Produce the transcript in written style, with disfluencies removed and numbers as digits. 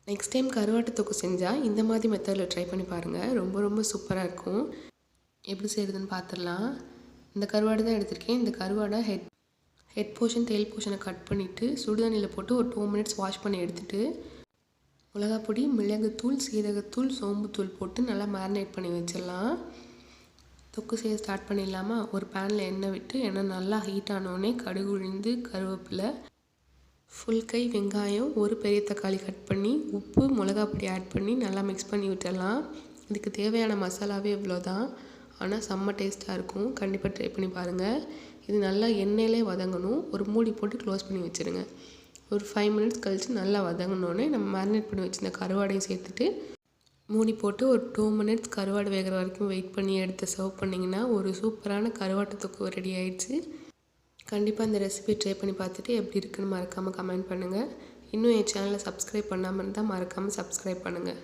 Next time கருவாட்டு தொக்கு செஞ்சால் இந்த மாதிரி மெத்தடில் ட்ரை பண்ணி பாருங்கள். ரொம்ப ரொம்ப சூப்பராக இருக்கும். எப்படி செய்கிறதுன்னு பார்த்துடலாம். இந்த கருவாடு தான் எடுத்திருக்கேன். இந்த கருவாடை ஹெட் போர்ஷன் டெயில் போர்ஷனை கட் பண்ணிவிட்டு சுடுதண்ணியில் போட்டு ஒரு 2 மினிட்ஸ் வாஷ் பண்ணி எடுத்துகிட்டு மிளகாப்பொடி, மிளகுத்தூள், சீரகத்தூள், சோம்புத்தூள் போட்டு நல்லா மேரினேட் பண்ணி வச்சிடலாம். தொக்கு செய்ய ஸ்டார்ட் பண்ணிடலாமா? ஒரு பேனில் எண்ணெய் விட்டு எண்ணெய் நல்லா ஹீட் ஆனோடனே கடுகு, உளுந்து, கருவேப்பிலை, ஃபுல் கை வெங்காயம், ஒரு பெரிய தக்காளி கட் பண்ணி உப்பு, மிளகாப்பொடி ஆட் பண்ணி நல்லா மிக்ஸ் பண்ணி விட்டுடலாம். இதுக்கு தேவையான மசாலாவே இவ்வளோதான். ஆனால் செம்ம டேஸ்ட்டாக இருக்கும். கண்டிப்பாக ட்ரை பண்ணி பாருங்கள். இது நல்லா எண்ணெயிலே வதங்கணும். ஒரு மூடி போட்டு க்ளோஸ் பண்ணி வச்சுருங்க. ஒரு 5 மினிட்ஸ் கழித்து நல்லா வதங்கினோடனே நம்ம மேரினேட் பண்ணி வச்சுருந்த கருவாடையும் சேர்த்துட்டு மூடி போட்டு ஒரு 2 மினிட்ஸ் கருவாடு வேகிற வரைக்கும் வெயிட் பண்ணி எடுத்து சர்வ் பண்ணிங்கன்னா ஒரு சூப்பரான கருவாட்டு தொக்கு ரெடி ஆகிடுச்சு. கண்டிப்பாக இந்த ரெசிபி ட்ரை பண்ணி பார்த்துட்டு எப்படி இருக்குன்னு மறக்காமல் கமெண்ட் பண்ணுங்கள். இன்னும் என் சேனலை சப்ஸ்கிரைப் பண்ணாமல் இருந்தால் மறக்காமல் சப்ஸ்கிரைப் பண்ணுங்கள்.